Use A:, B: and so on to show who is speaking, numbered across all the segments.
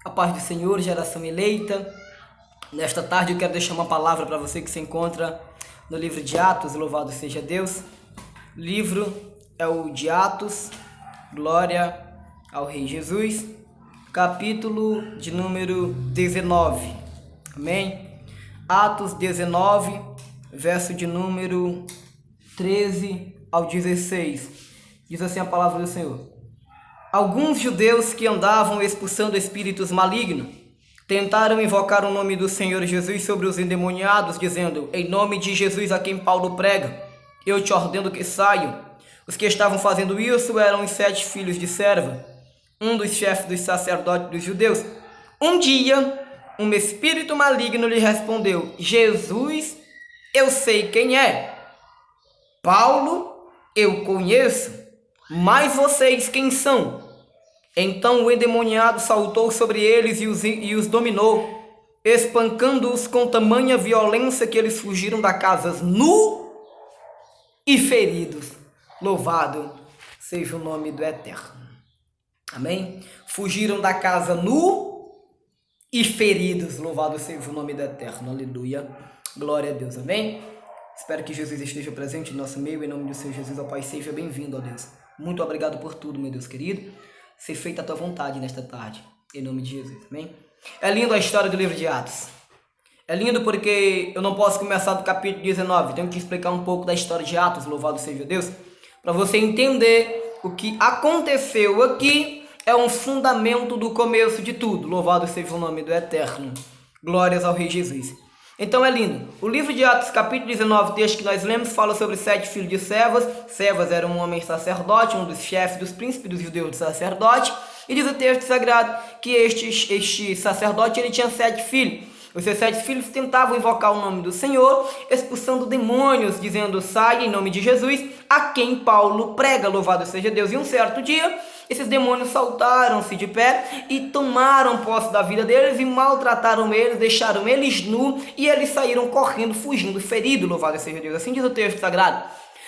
A: A paz do Senhor, geração eleita. Nesta tarde eu quero deixar uma palavra para você que se encontra no livro de Atos, louvado seja Deus. O livro é o de Atos, glória ao Rei Jesus, capítulo de número 19, amém? Atos 19, verso de número 13 ao 16, diz assim a palavra do Senhor. Alguns judeus que andavam expulsando espíritos malignos tentaram invocar o nome do Senhor Jesus sobre os endemoniados, dizendo: em nome de Jesus a quem Paulo prega, eu te ordeno que saiam. Os que estavam fazendo isso eram os 7 filhos de Serva, um dos chefes dos sacerdotes dos judeus. Um dia, um espírito maligno lhe respondeu: Jesus, eu sei quem é. Paulo, eu conheço. Mas vocês quem são? Então o endemoniado saltou sobre eles e os dominou, espancando-os com tamanha violência que eles fugiram da casa nu e feridos. Louvado seja o nome do Eterno. Amém? Fugiram da casa nu e feridos. Louvado seja o nome do Eterno. Aleluia. Glória a Deus. Amém? Espero que Jesus esteja presente em nosso meio. Em nome do Senhor Jesus, ó Pai, seja bem-vindo, ó Deus. Muito obrigado por tudo, meu Deus querido. Ser feita a tua vontade nesta tarde, em nome de Jesus, amém? É lindo a história do livro de Atos. É lindo porque eu não posso começar do capítulo 19. Tenho que explicar um pouco da história de Atos, louvado seja Deus, para você entender o que aconteceu aqui. É um fundamento do começo de tudo. Louvado seja o nome do Eterno. Glórias ao Rei Jesus. Então é lindo. O livro de Atos, capítulo 19, texto que nós lemos, fala sobre 7 filhos de Servas. Servas era um homem sacerdote, um dos chefes dos príncipes dos judeus de sacerdote. E diz o texto sagrado que este sacerdote ele tinha 7 filhos. Os seus 7 filhos tentavam invocar o nome do Senhor, expulsando demônios, dizendo: sai em nome de Jesus, a quem Paulo prega, louvado seja Deus. E um certo dia, esses demônios saltaram-se de pé e tomaram posse da vida deles e maltrataram eles, deixaram eles nus e eles saíram correndo, fugindo, feridos, louvado seja Deus. Assim diz o texto sagrado.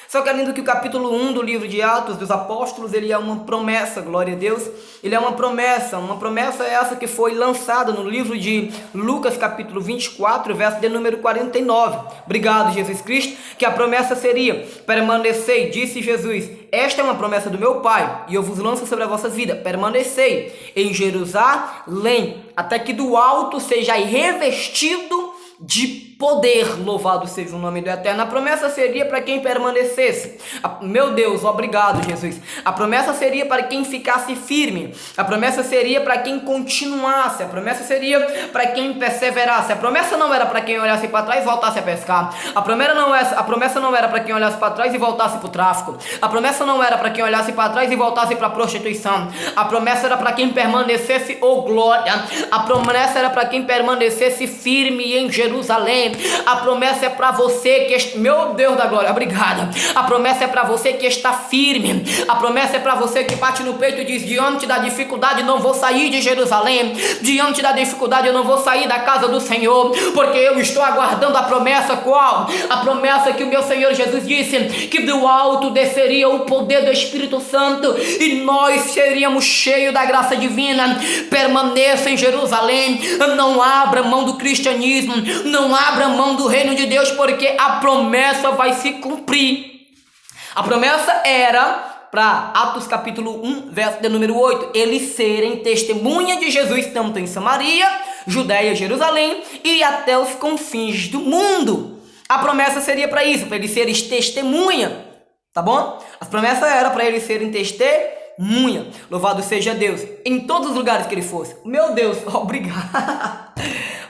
A: Só que é lindo que o capítulo 1 do livro de Atos dos Apóstolos, ele é uma promessa, glória a Deus. Ele é uma promessa essa que foi lançada no livro de Lucas, capítulo 24, verso de número 49. Obrigado, Jesus Cristo, que a promessa seria: permanecei, disse Jesus, esta é uma promessa do meu Pai, e eu vos lanço sobre a vossa vida, permanecei em Jerusalém, até que do alto sejais revestido de poder, louvado seja o nome do Eterno. A promessa seria para quem permanecesse. Meu Deus, obrigado, Jesus. A promessa seria para quem ficasse firme. A promessa seria para quem continuasse. A promessa seria para quem perseverasse. A promessa não era para quem olhasse para trás e voltasse a pescar. A promessa não era para quem olhasse para trás e voltasse para o tráfico. A promessa não era para quem olhasse para trás e voltasse para a prostituição. A promessa era para quem permanecesse, oh glória. A promessa era para quem permanecesse firme em Jerusalém. A promessa é para você que... Meu Deus da glória, obrigada. A promessa é para você que está firme. A promessa é para você que bate no peito e diz: diante da dificuldade não vou sair de Jerusalém. Diante da dificuldade eu não vou sair da casa do Senhor, porque eu estou aguardando a promessa. Qual? A promessa que o meu Senhor Jesus disse, que do alto desceria o poder do Espírito Santo e nós seríamos cheios da graça divina. Permaneça em Jerusalém. Não abra mão do cristianismo. Não abra mão do reino de Deus, porque a promessa vai se cumprir. A promessa era para Atos capítulo 1, verso de número 8, eles serem testemunha de Jesus tanto em Samaria, Judeia, Jerusalém e até os confins do mundo. A promessa seria para isso, para eles serem testemunha, tá bom? A promessa era para eles serem testemunha. Louvado seja Deus, em todos os lugares que ele fosse. Meu Deus, obrigado.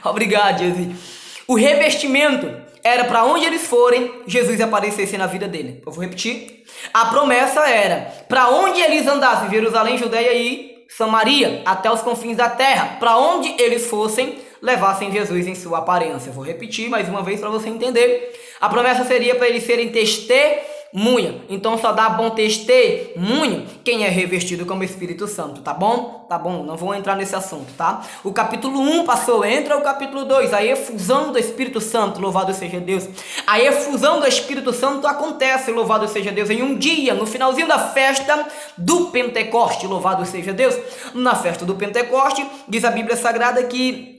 A: Obrigado, Jesus. O revestimento era para onde eles forem, Jesus aparecesse na vida dele. Eu vou repetir. A promessa era para onde eles andassem, Jerusalém, Judeia e Samaria, até os confins da terra. Para onde eles fossem, levassem Jesus em sua aparência. Eu vou repetir mais uma vez para você entender. A promessa seria para eles serem testemunhas testemunha. Então só dá bom testemunho quem é revestido como Espírito Santo, tá bom? Tá bom, não vou entrar nesse assunto, tá? O capítulo 1 passou, entra o capítulo 2, a efusão do Espírito Santo, louvado seja Deus. A efusão do Espírito Santo acontece, louvado seja Deus, em um dia, no finalzinho da festa do Pentecoste, louvado seja Deus. Na festa do Pentecoste, diz a Bíblia Sagrada que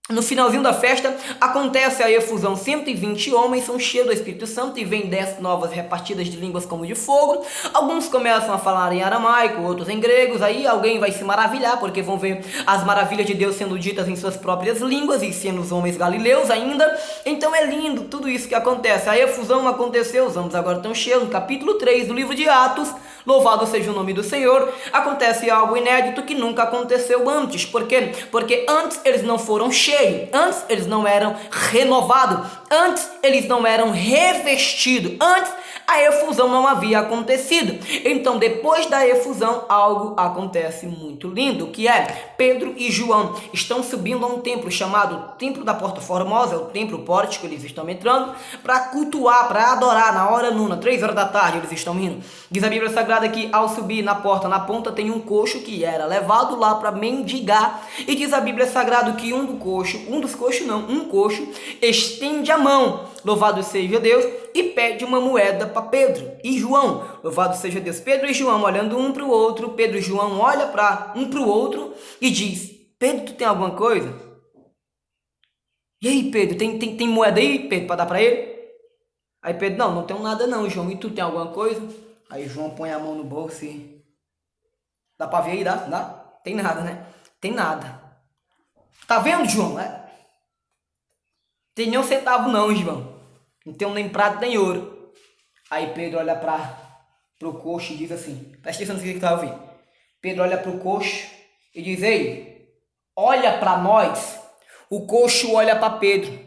A: no finalzinho da festa, acontece a efusão, 120 homens são cheios do Espírito Santo e vêm 10 novas repartidas de línguas como de fogo. Alguns começam a falar em aramaico, outros em gregos, aí alguém vai se maravilhar, porque vão ver as maravilhas de Deus sendo ditas em suas próprias línguas, e sendo os homens galileus ainda. Então é lindo tudo isso que acontece. A efusão aconteceu, os homens agora estão cheios. No capítulo 3 do livro de Atos, louvado seja o nome do Senhor, acontece algo inédito que nunca aconteceu antes. Por quê? Porque antes eles não foram cheios, antes eles não eram renovados, antes eles não eram revestidos, antes a efusão não havia acontecido. Então depois da efusão algo acontece muito lindo, que é Pedro e João estão subindo a um templo chamado Templo da Porta Formosa, é o templo pórtico, eles estão entrando para cultuar, para adorar na hora nona, 3 horas da tarde eles estão indo. Diz a Bíblia Sagrada que ao subir na porta, na ponta tem um coxo que era levado lá para mendigar, e diz a Bíblia Sagrada que um coxo estende a mão, louvado seja Deus, e pede uma moeda para Pedro e João, louvado seja Deus. Pedro e João olhando um para o outro, Pedro e João olham para um para o outro e diz: Pedro, tu tem alguma coisa? E aí, Pedro, tem moeda aí, Pedro, para dar para ele? Aí Pedro: não tenho nada não, João, e tu tem alguma coisa? Aí João põe a mão no bolso e... dá para ver aí, dá? Tem nada, né? Tem nada. Tá vendo, João? Tem nem um centavo não, João. Não tenho nem prata nem ouro. Aí Pedro olha pro coxo e diz assim, presta atenção no que tá ouvindo. Pedro olha pro coxo e diz: ei, olha para nós. O coxo olha para Pedro.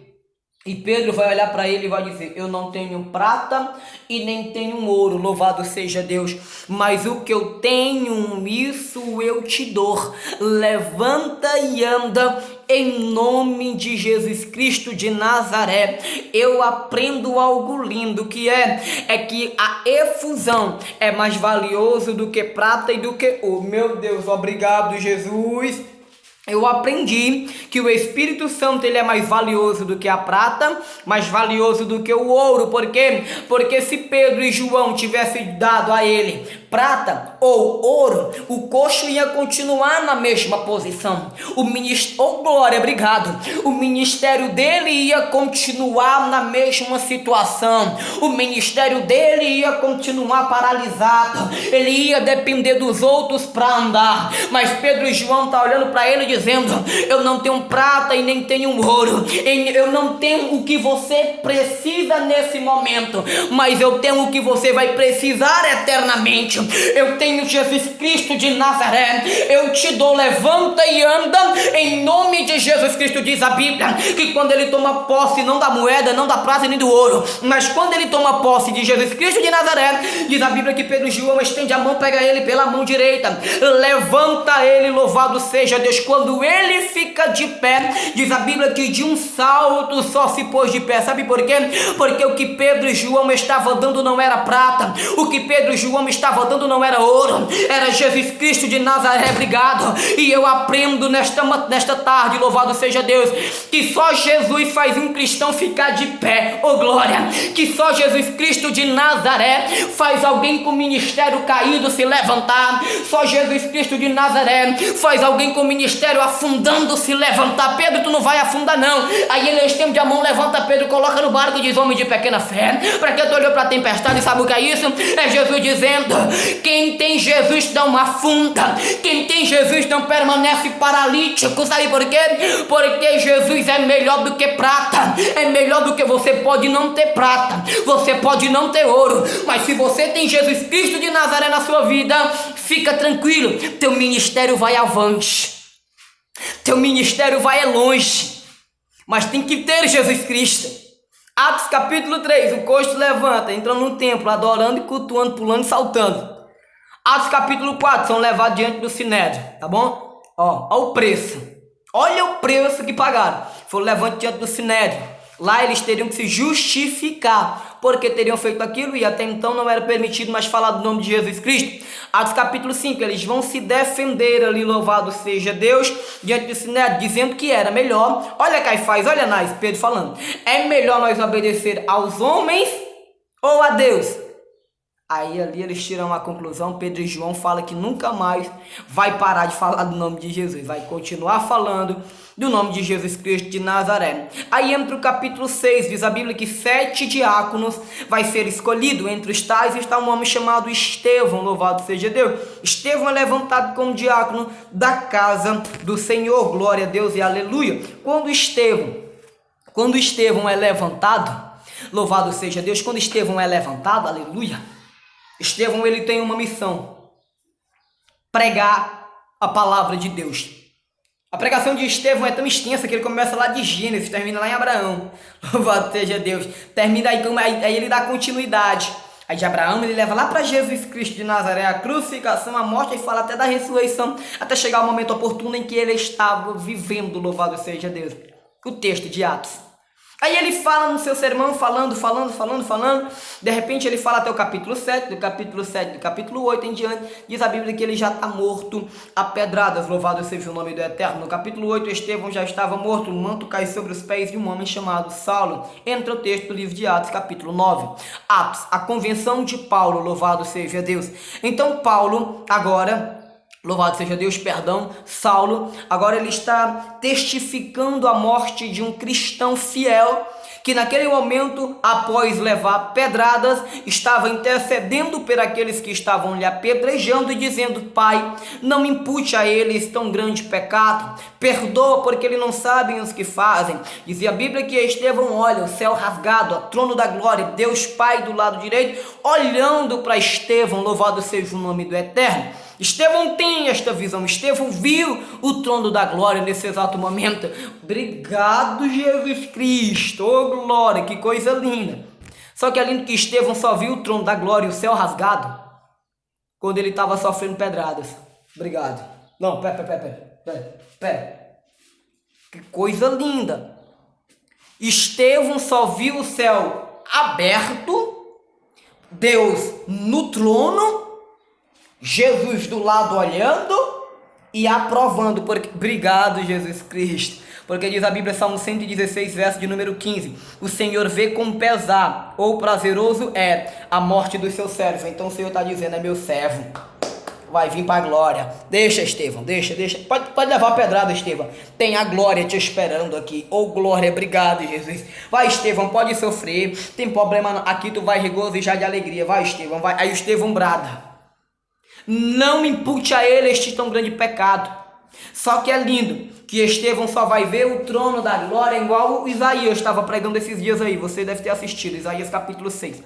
A: E Pedro vai olhar para ele e vai dizer: eu não tenho prata e nem tenho ouro, louvado seja Deus, mas o que eu tenho, isso eu te dou. Levanta e anda em nome de Jesus Cristo de Nazaré. Eu aprendo algo lindo, que é que a efusão é mais valioso do que prata e do que ouro. Meu Deus, obrigado, Jesus. Eu aprendi que o Espírito Santo ele é mais valioso do que a prata, mais valioso do que o ouro. Por quê? Porque se Pedro e João tivessem dado a ele prata ou ouro, o coxo ia continuar na mesma posição. Glória, obrigado. O ministério dele ia continuar na mesma situação. O ministério dele ia continuar paralisado. Ele ia depender dos outros para andar. Mas Pedro e João estão olhando para ele dizendo: eu não tenho prata e nem tenho ouro. Eu não tenho o que você precisa nesse momento, mas eu tenho o que você vai precisar eternamente. Eu tenho Jesus Cristo de Nazaré. Eu te dou, levanta e anda em nome de Jesus Cristo. Diz a Bíblia que quando ele toma posse, não da moeda, não da prata nem do ouro, mas quando ele toma posse de Jesus Cristo de Nazaré, diz a Bíblia que Pedro e João estende a mão, pega ele pela mão direita, levanta ele, louvado seja Deus. Quando ele fica de pé, diz a Bíblia que de um salto só se pôs de pé. Sabe por quê? Porque o que Pedro e João estavam dando não era prata, o que Pedro e João estavam dando não era ouro, era Jesus Cristo de Nazaré. Obrigado. E eu aprendo nesta tarde, louvado seja Deus, que só Jesus faz um cristão ficar de pé. Oh glória! Que só Jesus Cristo de Nazaré faz alguém com ministério caído se levantar. Só Jesus Cristo de Nazaré faz alguém com ministério afundando se levantar. Pedro, tu não vai afundar não. Aí ele estende a mão, levanta Pedro, coloca no barco e diz: homem de pequena fé, para que tu olhou para a tempestade? Sabe o que é isso? É Jesus dizendo: quem tem Jesus não afunda, quem tem Jesus não permanece paralítico. Sabe por quê? Porque Jesus é melhor do que prata, é melhor do que... você pode não ter prata, você pode não ter ouro, mas se você tem Jesus Cristo de Nazaré na sua vida, fica tranquilo, teu ministério vai avante, teu ministério vai longe, mas tem que ter Jesus Cristo. Atos capítulo 3, o coxo levanta, entra no templo, adorando e cultuando, pulando e saltando. Atos capítulo 4, são levados diante do Sinédrio, tá bom? Ó o preço, olha o preço que pagaram. Foram levados diante do Sinédrio. Lá eles teriam que se justificar, porque teriam feito aquilo e até então não era permitido mais falar do nome de Jesus Cristo. Atos capítulo 5, eles vão se defender ali, louvado seja Deus, diante de Sinédrio, dizendo que era melhor, olha Caifás, olha Anás, Pedro falando, é melhor nós obedecer aos homens ou a Deus? Aí ali eles tiram a conclusão, Pedro e João falam que nunca mais vai parar de falar do nome de Jesus, vai continuar falando do nome de Jesus Cristo de Nazaré. Aí entra o capítulo 6, diz a Bíblia que 7 diáconos vai ser escolhido, entre os tais está um homem chamado Estevão, louvado seja Deus. Estevão é levantado como diácono da casa do Senhor, glória a Deus e aleluia. Quando Estevão é levantado, louvado seja Deus, quando Estevão é levantado, aleluia, Estevão ele tem uma missão, pregar a palavra de Deus. A pregação de Estevão é tão extensa que ele começa lá de Gênesis, termina lá em Abraão, louvado seja Deus, termina aí ele dá continuidade. Aí de Abraão ele leva lá para Jesus Cristo de Nazaré, a crucificação, a morte, e fala até da ressurreição, até chegar o momento oportuno em que ele estava vivendo, louvado seja Deus. O texto de Atos. Aí ele fala no seu sermão, falando, de repente ele fala até o capítulo 7, do capítulo 8 em diante, diz a Bíblia que ele já está morto a pedradas, louvado seja o nome do Eterno. No capítulo 8, Estevão já estava morto, o manto cai sobre os pés de um homem chamado Saulo. Entra o texto do livro de Atos, capítulo 9. Atos, a convenção de Paulo, louvado seja Deus. Então Paulo, agora... louvado seja Deus, Saulo, agora ele está testificando a morte de um cristão fiel, que naquele momento, após levar pedradas, estava intercedendo por aqueles que estavam lhe apedrejando e dizendo: Pai, não impute a eles tão grande pecado, perdoa porque eles não sabem os que fazem. Dizia a Bíblia que Estevão olha o céu rasgado, o trono da glória, Deus Pai do lado direito, olhando para Estevão, louvado seja o nome do Eterno. Estevão tem esta visão, Estevão viu o trono da glória nesse exato momento. Obrigado, Jesus Cristo, oh glória, que coisa linda. Só que é lindo que Estevão só viu o trono da glória e o céu rasgado quando ele estava sofrendo pedradas. Obrigado. Não, pera. Que coisa linda. Estevão só viu o céu aberto, Deus no trono, Jesus do lado olhando e aprovando. Porque... obrigado, Jesus Cristo. Porque diz a Bíblia, Salmo 116, verso de número 15. O Senhor vê com pesar, ou prazeroso é a morte dos seus servos. Então o Senhor está dizendo: é meu servo, vai vir para a glória. Deixa, Estevão, deixa. Pode levar a pedrada, Estevão. Tem a glória te esperando aqui. Oh, glória, obrigado, Jesus. Vai, Estevão, pode sofrer. Tem problema não. Aqui tu vai regozijar de alegria. Vai, Estevão, vai. Aí o Estevão brada: não impute a ele este tão grande pecado. Só que é lindo que Estevão só vai ver o trono da glória, igual o Isaías estava pregando esses dias aí. Você deve ter assistido, Isaías capítulo 6.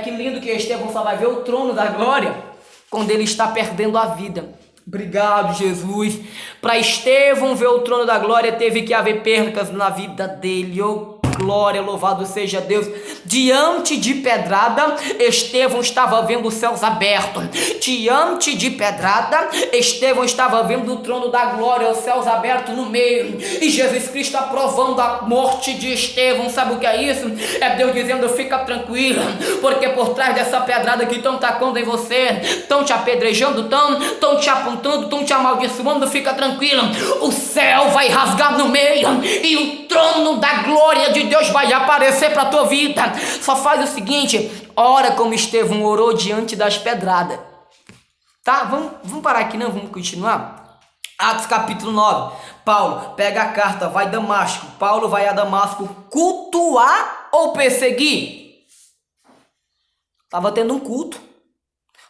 A: Que lindo que Estevão só vai ver o trono da glória quando ele está perdendo a vida. Obrigado, Jesus. Para Estevão ver o trono da glória, teve que haver percas na vida dele. Oh, glória, louvado seja Deus. Diante de pedrada, Estevão estava vendo os céus abertos. Diante de pedrada, Estevão estava vendo o trono da glória, os céus abertos no meio. E Jesus Cristo aprovando a morte de Estevão. Sabe o que é isso? É Deus dizendo: fica tranquilo, porque por trás dessa pedrada que estão tacando em você, estão te apedrejando, estão te apontando, estão te amaldiçoando, fica tranquilo. O céu vai rasgar no meio e o trono da glória de Deus vai aparecer para a tua vida. Só faz o seguinte: ora como Estevão orou diante das pedradas. Tá? Vamos parar aqui, não? Vamos continuar? Atos capítulo 9. Paulo pega a carta, vai a Damasco. Paulo vai a Damasco cultuar ou perseguir? Estava tendo um culto.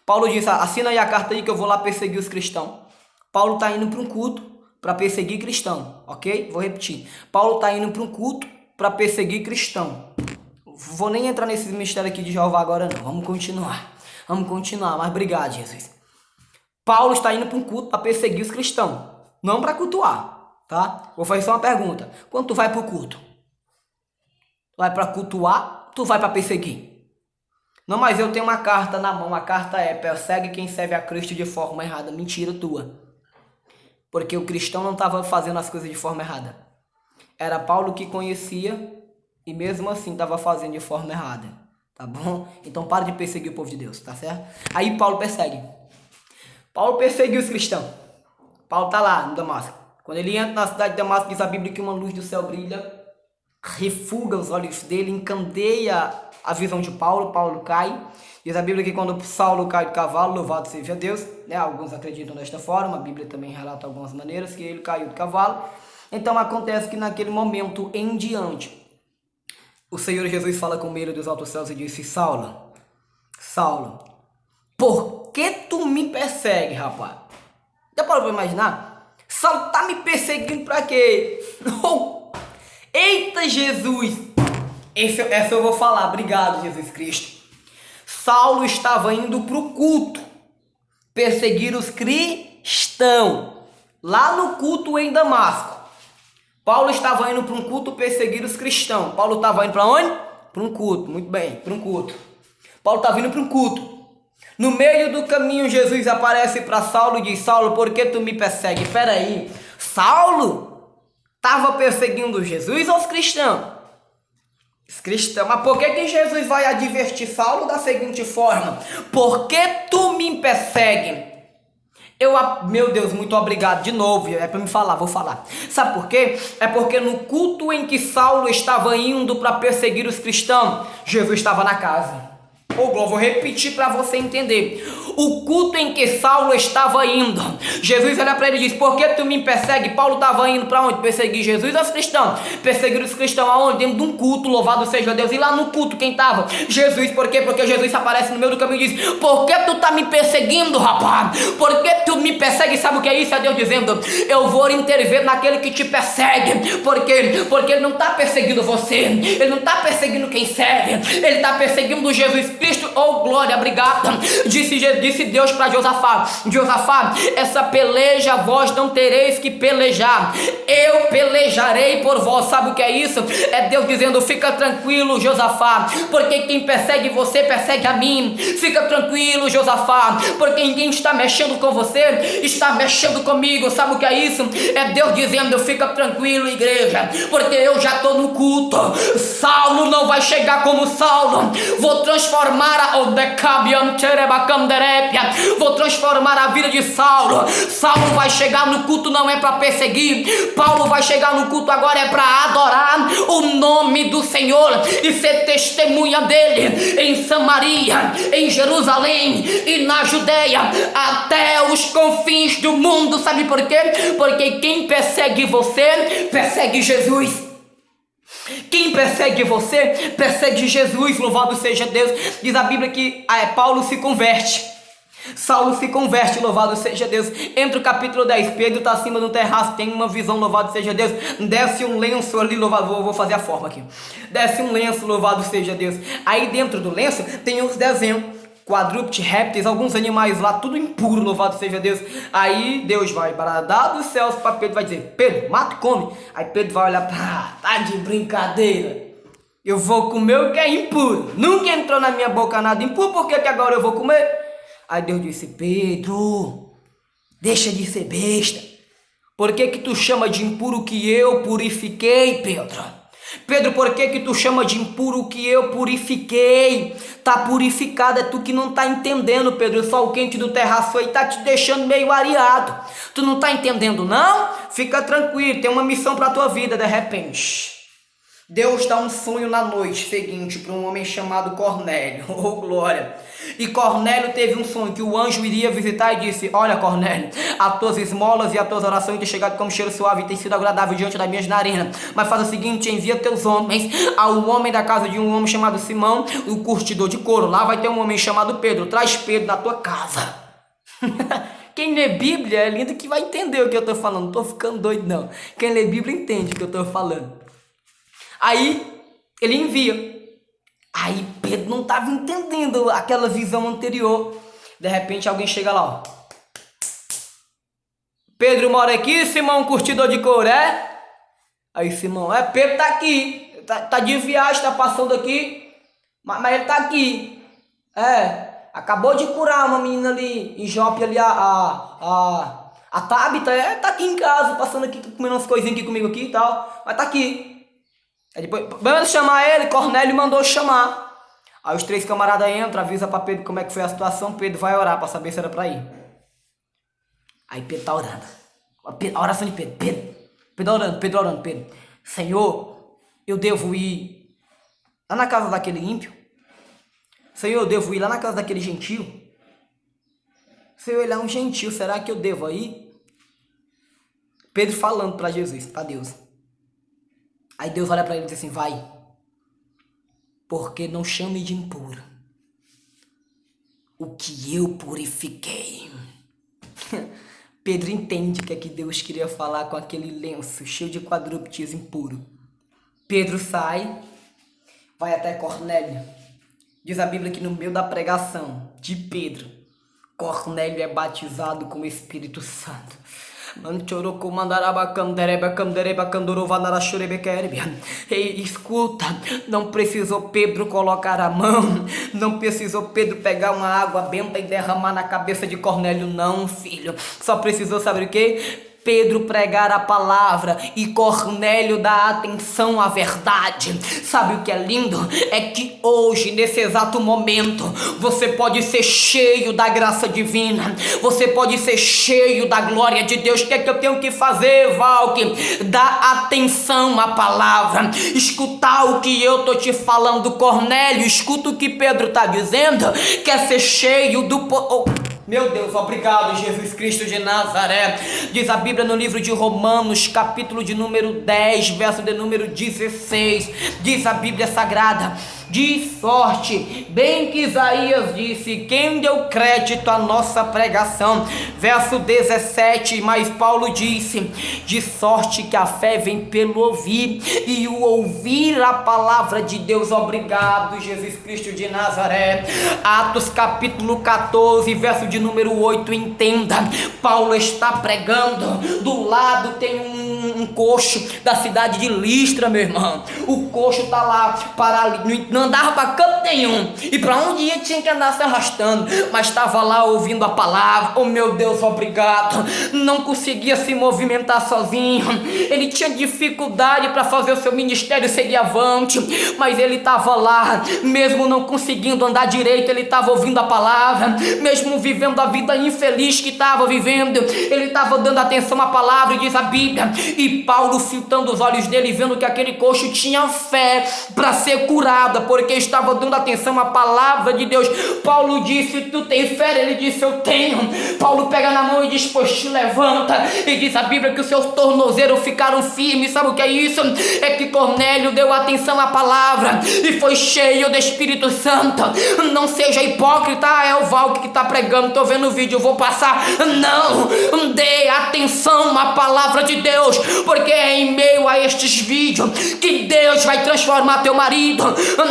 A: Paulo disse: assina aí a carta aí que eu vou lá perseguir os cristãos. Paulo está indo para um culto para perseguir cristão, ok? Vou repetir. Paulo está indo para um culto para perseguir cristão. Vou nem entrar nesse mistério aqui de Jeová agora não. Vamos continuar, mas obrigado, Jesus. Paulo está indo para um culto para perseguir os cristãos, não para cultuar, tá? Vou fazer só uma pergunta: quando tu vai para o culto, tu vai para cultuar, tu vai para perseguir? Não, mas eu tenho uma carta na mão. A carta é: persegue quem serve a Cristo de forma errada. Mentira tua. Porque o cristão não estava fazendo as coisas de forma errada. Era Paulo que conhecia e mesmo assim estava fazendo de forma errada, tá bom? Então para de perseguir o povo de Deus, tá certo? Aí Paulo persegue. Paulo perseguiu os cristãos. Paulo tá lá no Damasco. Quando ele entra na cidade de Damasco, diz a Bíblia que uma luz do céu brilha, refuga os olhos dele, encandeia a visão de Paulo. Paulo cai. Diz a Bíblia que quando Saulo cai do cavalo, louvado seja Deus, né? Alguns acreditam desta forma, a Bíblia também relata algumas maneiras que ele caiu do cavalo. Então acontece que naquele momento em diante, o Senhor Jesus fala com ele dos altos céus e disse: Saulo, Saulo, por que tu me persegue, rapaz? Dá para imaginar? Saulo tá me perseguindo pra quê? Eita Jesus! Essa eu vou falar, obrigado Jesus Cristo. Saulo estava indo pro culto, perseguir os cristãos, lá no culto em Damasco. Paulo estava indo para um culto perseguir os cristãos. Paulo estava indo para onde? Para um culto, muito bem, para um culto. Paulo estava indo para um culto. No meio do caminho, Jesus aparece para Saulo e diz: Saulo, por que tu me persegue? Espera aí, Saulo estava perseguindo Jesus ou os cristãos? Os cristãos. Mas por que Jesus vai advertir Saulo da seguinte forma: por que tu me persegue? Meu Deus, muito obrigado de novo, é para me falar, vou falar. Sabe por quê? É porque no culto em que Saulo estava indo para perseguir os cristãos, Jesus estava na casa. Ô, Glória, vou repetir para você entender. O culto em que Saulo estava indo, Jesus olha para ele e diz: por que tu me persegue? Paulo estava indo para onde? Perseguir Jesus ou os cristãos? Perseguir os cristãos aonde? Dentro de um culto, louvado seja Deus. E lá no culto quem estava? Jesus. Por quê? Porque Jesus aparece no meio do caminho e diz: por que tu tá me perseguindo, rapaz? Por que tu me persegue? Sabe o que é isso? É Deus dizendo: eu vou intervir naquele que te persegue. Por quê? Porque ele não está perseguindo você, ele não está perseguindo quem serve, ele está perseguindo Jesus Cristo. Oh glória, obrigado. Disse Deus para Josafá: Josafá, essa peleja vós não tereis que pelejar, eu pelejarei por vós. Sabe o que é isso? É Deus dizendo: fica tranquilo, Josafá, porque quem persegue você persegue a mim. Fica tranquilo, Josafá, porque quem está mexendo com você está mexendo comigo. Sabe o que é isso? É Deus dizendo: fica tranquilo, igreja, porque eu já estou no culto. Saulo não vai chegar como Saulo. Vou transformar vou transformar a vida de Saulo. Saulo vai chegar no culto não é para perseguir. Paulo vai chegar no culto agora é para adorar o nome do Senhor e ser testemunha dele em Samaria, em Jerusalém e na Judeia, até os confins do mundo. Sabe por quê? Porque quem persegue você persegue Jesus. Quem persegue você, persegue Jesus, louvado seja Deus. Diz a Bíblia que Paulo se converte, Saulo se converte, louvado seja Deus. Entra o capítulo 10, Pedro está acima do terraço, tem uma visão, louvado seja Deus. Desce um lenço ali, louvado, vou fazer a forma aqui. Desce um lenço, louvado seja Deus. Aí dentro do lenço tem os desenhos, quadrúpede, répteis, alguns animais lá, tudo impuro, louvado seja Deus. Aí Deus vai bradar dos céus para Pedro, vai dizer: Pedro, mata e come. Aí Pedro vai olhar para, tá de brincadeira, eu vou comer o que é impuro, nunca entrou na minha boca nada impuro, por que agora eu vou comer? Aí Deus disse: Pedro, deixa de ser besta, por que tu chama de impuro o que eu purifiquei, Pedro? Pedro, por que tu chama de impuro o que eu purifiquei? Tá purificado, é tu que não tá entendendo, Pedro. O sol quente do terraço aí tá te deixando meio areado. Tu não tá entendendo, não? Fica tranquilo, tem uma missão pra tua vida. De repente, Deus dá um sonho na noite seguinte para um homem chamado Cornélio. Oh glória! E Cornélio teve um sonho que o anjo iria visitar e disse: olha, Cornélio, as tuas esmolas e as tuas orações têm chegado como cheiro suave e têm sido agradável diante das minhas narinas. Mas faz o seguinte: envia teus homens ao homem da casa de um homem chamado Simão, o curtidor de couro. Lá vai ter um homem chamado Pedro. Traz Pedro na tua casa. Quem lê Bíblia é lindo que vai entender o que eu estou falando. Não estou ficando doido, não. Quem lê Bíblia entende o que eu estou falando. Aí ele envia. Aí Pedro não estava entendendo aquela visão anterior. De repente alguém chega lá, ó. Pedro mora aqui, Simão, curtidor de couro, é? Aí Simão: Pedro tá aqui, tá de viagem, tá passando aqui, mas ele tá aqui. Acabou de curar uma menina ali em Jope, ali a Tabita, tá aqui em casa, passando aqui, comendo umas coisinhas aqui comigo aqui e tal, mas tá aqui. Aí depois, vamos chamar ele, Cornélio mandou chamar. Aí os 3 camaradas entram, avisa pra Pedro como é que foi a situação, Pedro vai orar pra saber se era pra ir. Aí Pedro tá orando. A oração de Pedro. Pedro orando. Senhor, eu devo ir lá na casa daquele ímpio? Senhor, eu devo ir lá na casa daquele gentio? Senhor, ele é um gentio, será que eu devo ir? Pedro falando pra Jesus, pra Deus. Aí Deus olha pra ele e diz assim, vai, porque não chame de impuro o que eu purifiquei. Pedro entende o que é que Deus queria falar com aquele lenço cheio de quadrúpedes impuro. Pedro sai, vai até Cornélio. Diz a Bíblia que no meio da pregação de Pedro, Cornélio é batizado com o Espírito Santo. Ei, escuta, não precisou Pedro colocar a mão, não precisou Pedro pegar uma água benta e derramar na cabeça de Cornélio, não, filho. Só precisou saber o quê? Pedro pregar a palavra e Cornélio dar atenção à verdade. Sabe o que é lindo? É que hoje, nesse exato momento, você pode ser cheio da graça divina, você pode ser cheio da glória de Deus. O que é que eu tenho que fazer, Valque? Dar atenção à palavra, escutar o que eu tô te falando, Cornélio, escuta o que Pedro tá dizendo, quer ser cheio do Meu Deus, obrigado, Jesus Cristo de Nazaré. Diz a Bíblia no livro de Romanos, capítulo de número 10, verso de número 16. Diz a Bíblia Sagrada, de sorte, bem que Isaías disse, quem deu crédito à nossa pregação? Verso 17, mas Paulo disse, de sorte que a fé vem pelo ouvir, e o ouvir a palavra de Deus. Obrigado, Jesus Cristo de Nazaré. Atos capítulo 14, verso de número 8, entenda, Paulo está pregando, do lado tem um coxo da cidade de Listra, meu irmão. O coxo está lá, parado, não andava para canto nenhum, e para onde ia tinha que andar se arrastando, mas estava lá ouvindo a palavra. Oh meu Deus, obrigado. Não conseguia se movimentar sozinho, ele tinha dificuldade para fazer o seu ministério seguir avante, mas ele estava lá, mesmo não conseguindo andar direito, ele estava ouvindo a palavra, mesmo vivendo a vida infeliz que estava vivendo, ele estava dando atenção à palavra. E diz a Bíblia, e Paulo, fitando os olhos dele, vendo que aquele coxo tinha fé para ser curada, porque estava dando atenção à palavra de Deus. Paulo disse, tu tem fé? Ele disse, eu tenho. Paulo pega na mão e diz, pois te levanta. E diz a Bíblia que os seus tornozelos ficaram firmes. Sabe o que é isso? É que Cornélio deu atenção à palavra e foi cheio do Espírito Santo. Não seja hipócrita, é o Valque que está pregando, estou vendo o vídeo, eu vou passar. Não, dê atenção à palavra de Deus, porque é em meio a estes vídeos que Deus vai transformar teu marido,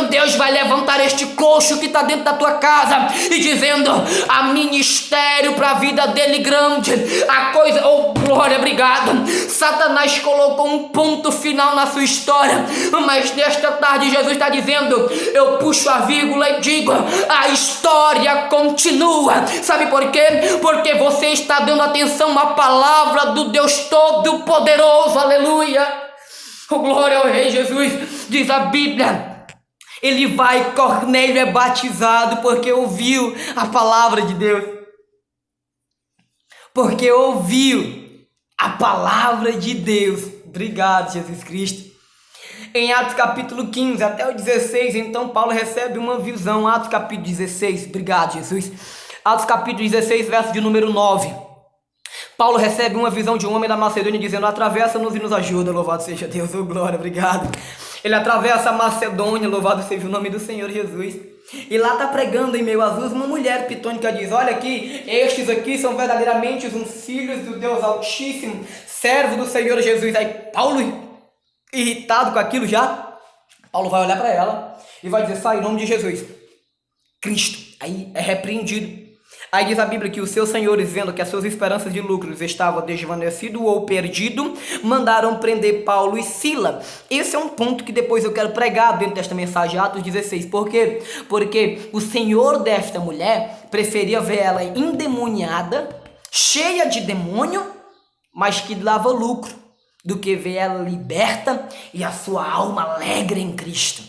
A: Deus vai levantar este coxo que está dentro da tua casa e dizendo, há ministério para a vida dele grande, a coisa, oh glória, obrigado. Satanás colocou um ponto final na sua história, mas nesta tarde Jesus está dizendo, eu puxo a vírgula e digo, a história continua. Sabe por quê? Porque você está dando atenção à palavra do Deus Todo-Poderoso, aleluia, oh glória ao Rei Jesus. Diz a Bíblia, ele vai, Cornélio é batizado porque ouviu a palavra de Deus, porque ouviu a palavra de Deus. Obrigado, Jesus Cristo. Em Atos capítulo 15 até o 16, então Paulo recebe uma visão. Atos capítulo 16, obrigado, Jesus. Atos capítulo 16, verso de número 9. Paulo recebe uma visão de um homem da Macedônia dizendo, atravessa-nos e nos ajuda, louvado seja Deus, oh glória, obrigado. Ele atravessa a Macedônia, louvado seja o nome do Senhor Jesus. E lá está pregando em meio às luzes uma mulher pitônica, diz, olha aqui, estes aqui são verdadeiramente os filhos do Deus Altíssimo, servo do Senhor Jesus. Aí Paulo, irritado com aquilo já, Paulo vai olhar para ela e vai dizer, sai em nome de Jesus, Cristo. Aí é repreendido. Aí diz a Bíblia que os seus senhores, vendo que as suas esperanças de lucros estavam desvanecido ou perdido, mandaram prender Paulo e Sila. Esse é um ponto que depois eu quero pregar dentro desta mensagem, Atos 16. Por quê? Porque o senhor desta mulher preferia ver ela endemoniada, cheia de demônio, mas que dava lucro. do que ver ela liberta e a sua alma alegre em Cristo.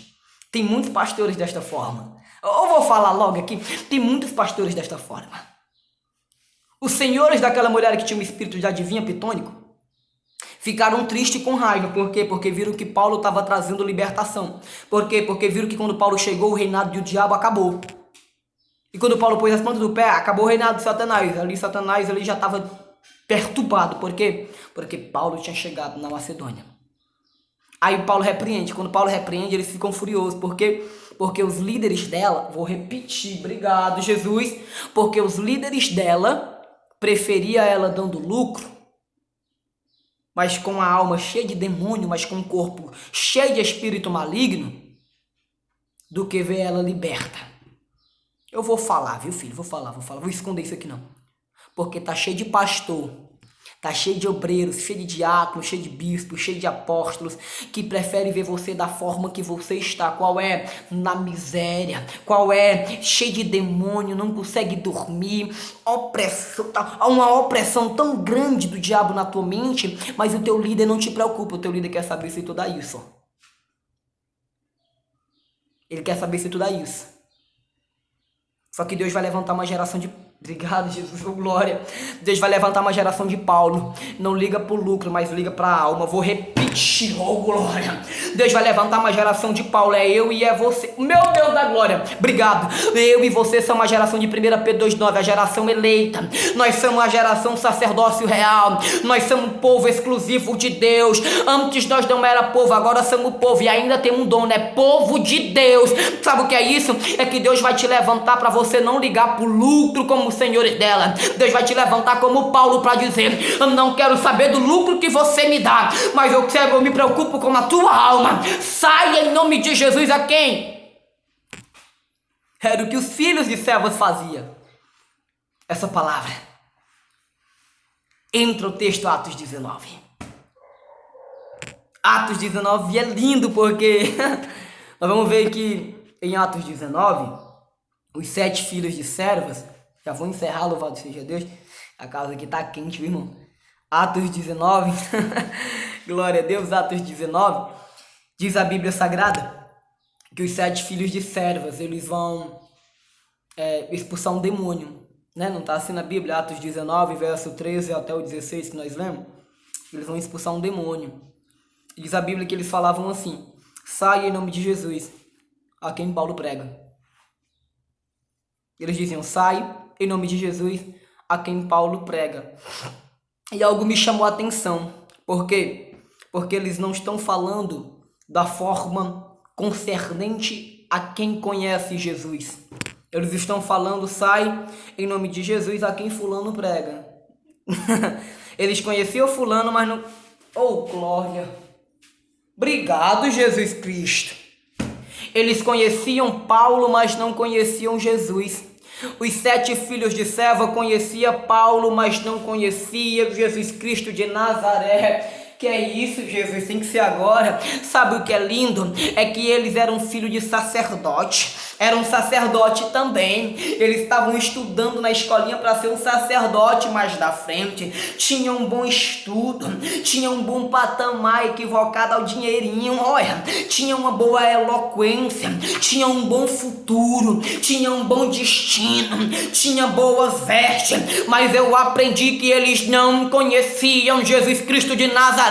A: Tem muitos pastores desta forma. Eu vou falar logo aqui, tem muitos pastores desta forma. Os senhores daquela mulher que tinha um espírito de adivinha pitônico ficaram tristes com raiva. Por quê? Porque viram que Paulo estava trazendo libertação. Por quê? Porque viram que quando Paulo chegou, o reinado do diabo acabou. E quando Paulo pôs as plantas do pé, acabou o reinado de Satanás. Ali Satanás já estava perturbado. Por quê? Porque Paulo tinha chegado na Macedônia. Aí Paulo repreende. Quando Paulo repreende, eles ficam furiosos. Por quê? Porque os líderes dela, vou repetir, obrigado Jesus, porque os líderes dela preferia ela dando lucro, mas com a alma cheia de demônio, mas com o corpo cheio de espírito maligno, do que ver ela liberta. Eu vou falar, viu filho? Vou falar, vou esconder isso aqui não. Porque tá cheio de pastor, tá cheio de obreiros, cheio de diáconos, cheio de bispos, cheio de apóstolos, que preferem ver você da forma que você está. Qual é? Na miséria. Qual é? Cheio de demônio, não consegue dormir. Opressão, uma opressão tão grande do diabo na tua mente, mas o teu líder não te preocupa. O teu líder quer saber se tu dá isso. Ele quer saber se tu dá isso. Só que Deus vai levantar uma geração de... Obrigado, Jesus, oh, glória. Deus vai levantar uma geração de Paulo. Não liga pro lucro, mas liga pra alma. Vou repetir, oh, glória. Deus vai levantar uma geração de Paulo. É eu e é você. Meu Deus da glória. Obrigado. Eu e você somos uma geração de 1 Pedro 2,9. A geração eleita. Nós somos a geração sacerdócio real. Nós somos um povo exclusivo de Deus. Antes nós não era povo, agora somos povo. E ainda tem um dom, né? Povo de Deus. Sabe o que é isso? É que Deus vai te levantar pra você não ligar pro lucro como os senhores dela. Deus vai te levantar como Paulo para dizer: eu não quero saber do lucro que você me dá, mas eu me preocupo com a tua alma. Saia em nome de Jesus. A quem? Era o que os filhos de servos faziam. Essa palavra entra o texto Atos 19. Atos 19 é lindo porque nós vamos ver que em Atos 19 os 7 filhos de servas, já vou encerrar, louvado seja Deus, a casa aqui tá quente, viu, irmão? Atos 19, glória a Deus. Atos 19, diz a Bíblia Sagrada que os 7 filhos de servas, eles vão expulsar um demônio, né? Não tá assim na Bíblia? Atos 19, verso 13 até o 16 que nós lemos, eles vão expulsar um demônio. Diz a Bíblia que eles falavam assim: saia em nome de Jesus, a quem Paulo prega. Eles diziam: sai em nome de Jesus, a quem Paulo prega. E algo me chamou a atenção. Por quê? Porque eles não estão falando da forma concernente a quem conhece Jesus. Eles estão falando: sai em nome de Jesus, a quem fulano prega. Eles conheciam fulano, mas não... Oh, glória! Obrigado, Jesus Cristo. Eles conheciam Paulo, mas não conheciam Jesus. Os 7 filhos de serva conheciam Paulo, mas não conheciam Jesus Cristo de Nazaré. Que é isso, Jesus? Tem que ser agora. Sabe o que é lindo? É que eles eram filhos de sacerdote. Era um sacerdote também. Eles estavam estudando na escolinha para ser um sacerdote mais da frente. Tinha um bom estudo, tinha um bom patamar equivocado ao dinheirinho. Olha, tinha uma boa eloquência, tinha um bom futuro, tinha um bom destino, tinha boas vestes. Mas eu aprendi que eles não conheciam Jesus Cristo de Nazaré.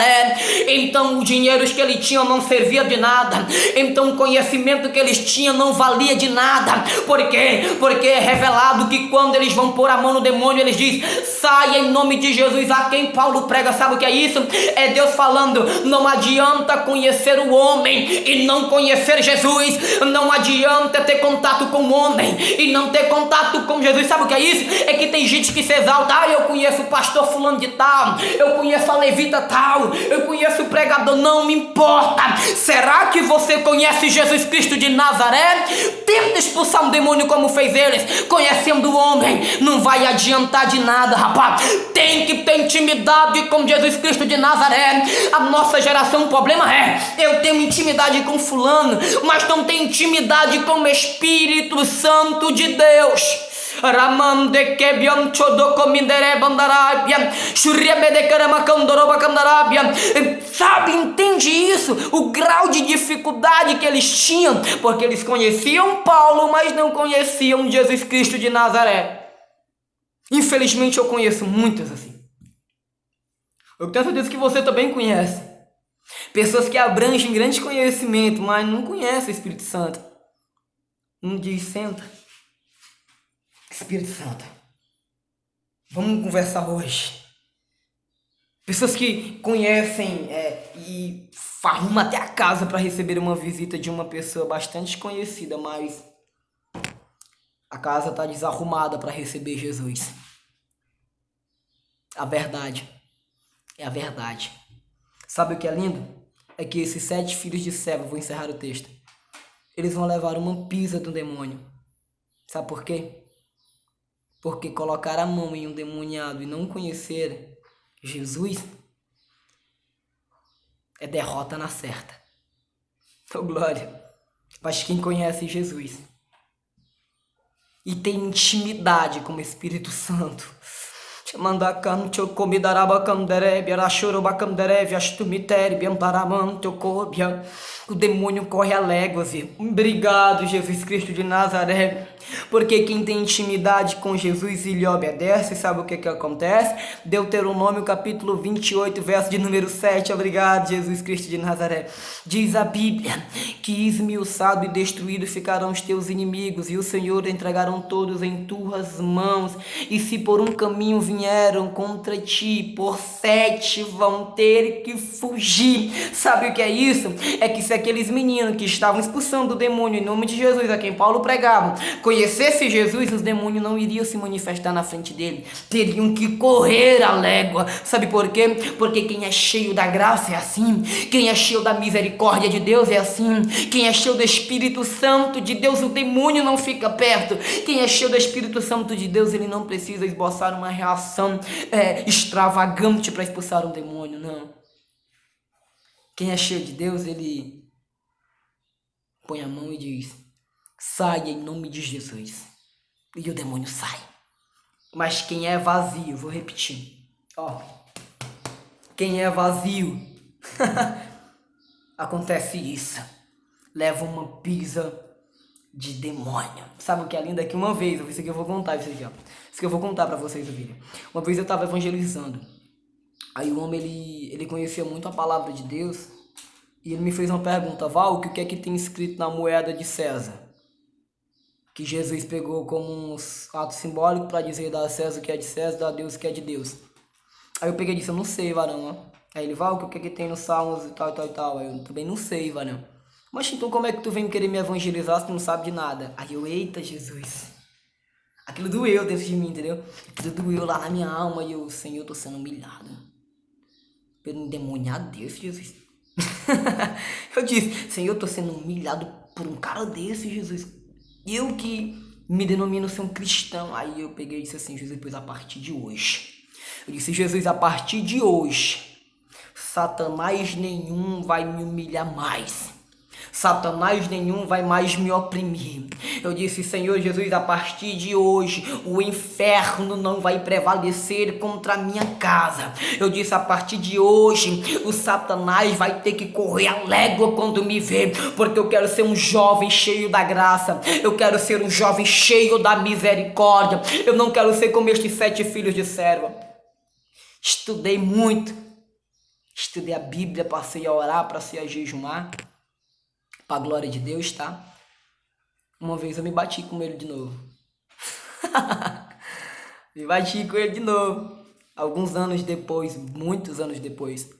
A: Então o dinheiro que eles tinham não servia de nada. Então o conhecimento que eles tinham não valia de nada. Por quê? Porque é revelado que quando eles vão pôr a mão no demônio, eles dizem: saia em nome de Jesus, a quem Paulo prega. Sabe o que é isso? É Deus falando: não adianta conhecer o homem e não conhecer Jesus. Não adianta ter contato com o homem e não ter contato com Jesus. Sabe o que é isso? É que tem gente que se exalta: ah, eu conheço o pastor fulano de tal, eu conheço a levita tal, eu conheço o pregador. Não me importa. Será que você conhece Jesus Cristo de Nazaré? Tenta expulsar um demônio como fez eles. Conhecendo o homem não vai adiantar de nada, rapaz. Tem que ter intimidade com Jesus Cristo de Nazaré. A nossa geração, o problema é: eu tenho intimidade com fulano, mas não tenho intimidade com o Espírito Santo de Deus. Ramande kebiam chodoko mindere bandarabia, shuriame de karama kandoroba kandarabia. entende isso? O grau de dificuldade que eles tinham, porque eles conheciam Paulo, mas não conheciam Jesus Cristo de Nazaré. Infelizmente eu conheço muitas assim. Eu tenho certeza que você também conhece. Pessoas que abrangem grande conhecimento, mas não conhecem o Espírito Santo. Não diz, senta. Espírito Santo, vamos conversar hoje. Pessoas que conhecem e arrumam até a casa para receber uma visita de uma pessoa bastante conhecida, mas a casa está desarrumada para receber Jesus. A verdade é a verdade. Sabe o que é lindo? É que esses 7 filhos de Seva, vou encerrar o texto, eles vão levar uma pisa do demônio. Sabe por quê? Porque colocar a mão em um demoniado e não conhecer Jesus é derrota na certa. Oh, glória. Mas quem conhece Jesus e tem intimidade com o Espírito Santo, o demônio corre a léguas. Obrigado, Jesus Cristo de Nazaré. Porque quem tem intimidade com Jesus e lhe obedece, sabe o que acontece? Deuteronômio capítulo 28, verso de número 7. Obrigado, Jesus Cristo de Nazaré. Diz a Bíblia que esmiuçado e destruído ficarão os teus inimigos, e o Senhor entregarão todos em tuas mãos. E se por um caminho vieram contra ti, por 7 vão ter que fugir. Sabe o que é isso? É que se aqueles meninos que estavam expulsando o demônio em nome de Jesus, a quem Paulo pregava, conhecesse Jesus, os demônios não iriam se manifestar na frente dele, teriam que correr a légua. Sabe por quê? Porque quem é cheio da graça é assim, quem é cheio da misericórdia de Deus é assim, quem é cheio do Espírito Santo de Deus, o demônio não fica perto. Quem é cheio do Espírito Santo de Deus, ele não precisa esboçar uma reação extravagante para expulsar um demônio, não. Quem é cheio de Deus, ele põe a mão e diz: saia em nome de Jesus. E o demônio sai. Mas quem é vazio, vou repetir. Quem é vazio, acontece isso. Leva uma pisa de demônio. Sabe o que é lindo? É que uma vez, isso aqui eu vou contar, isso que eu vou contar pra vocês ouvirem. Uma vez eu estava evangelizando. Aí o homem, ele conhecia muito a palavra de Deus. E ele me fez uma pergunta: Val, o que é que tem escrito na moeda de César? Que Jesus pegou como um ato simbólico para dizer: dá a César o que é de César, dá a Deus o que é de Deus. Aí eu peguei e disse: eu não sei, varão. Aí ele: Val, o que é que tem nos Salmos e tal, e tal, e tal. Aí eu também não sei, varão. Mas então como é que tu vem querer me evangelizar se tu não sabe de nada? Aí eu: eita, Jesus. Aquilo doeu dentro de mim, entendeu? Aquilo doeu lá na minha alma e eu: Senhor, eu tô sendo humilhado pelo endemoniado desse, Jesus. Eu disse: Senhor, eu tô sendo humilhado por um cara desse, Jesus. Eu que me denomino ser um cristão. Aí eu peguei e disse assim: Jesus, pois a partir de hoje. Eu disse: Jesus, a partir de hoje, Satanás nenhum vai me humilhar mais. Satanás nenhum vai mais me oprimir. Eu disse: Senhor Jesus, a partir de hoje, o inferno não vai prevalecer contra a minha casa. Eu disse: a partir de hoje, o Satanás vai ter que correr a légua quando me ver, porque eu quero ser um jovem cheio da graça. Eu quero ser um jovem cheio da misericórdia. Eu não quero ser como estes 7 filhos de Seva. Estudei muito. Estudei a Bíblia, passei a orar, passei a jejuar. Para a glória de Deus, tá? Uma vez eu me bati com ele de novo. Me bati com ele de novo. Alguns anos depois, muitos anos depois.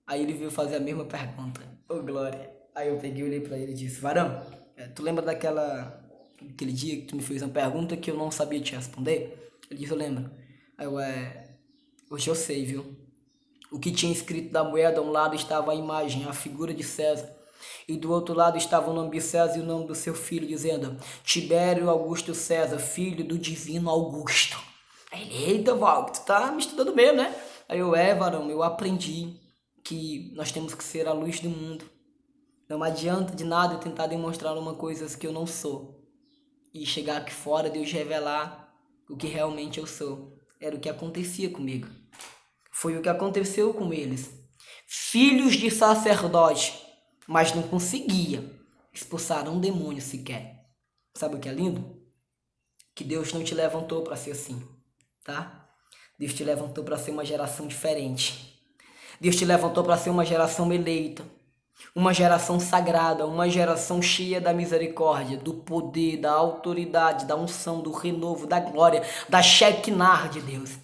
A: Aí ele veio fazer a mesma pergunta. Ô, glória. Aí eu peguei, olhei pra ele e disse: varão, tu lembra aquele dia que tu me fez uma pergunta que eu não sabia te responder? Ele disse: eu lembro. Aí eu: hoje eu sei, viu? O que tinha escrito da moeda, a um lado estava a imagem, a figura de César. E do outro lado estava o nome de César e o nome do seu filho, dizendo: Tibério Augusto César, filho do divino Augusto. Aí ele: eita, Val, tu tá me estudando mesmo, né? Aí eu: varão, eu aprendi que nós temos que ser a luz do mundo. Não adianta de nada eu tentar demonstrar uma coisa que eu não sou. E chegar aqui fora, Deus revelar o que realmente eu sou. Era o que acontecia comigo. Foi o que aconteceu com eles. filhos de sacerdote, mas não conseguia expulsar um demônio sequer. Sabe o que é lindo? Que Deus não te levantou para ser assim, tá? Deus te levantou para ser uma geração diferente. Deus te levantou para ser uma geração eleita, uma geração sagrada, uma geração cheia da misericórdia, do poder, da autoridade, da unção, do renovo, da glória, da Shekinah de Deus.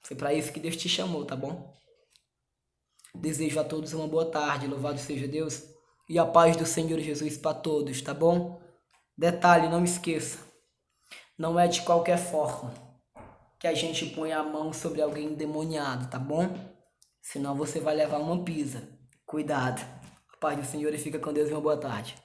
A: Foi para isso que Deus te chamou, tá bom? Desejo a todos uma boa tarde, louvado seja Deus, e a paz do Senhor Jesus para todos, tá bom? Detalhe, não esqueça, não é de qualquer forma que a gente põe a mão sobre alguém endemoniado, tá bom? Senão você vai levar uma pisa. Cuidado. A paz do Senhor e fica com Deus e uma boa tarde.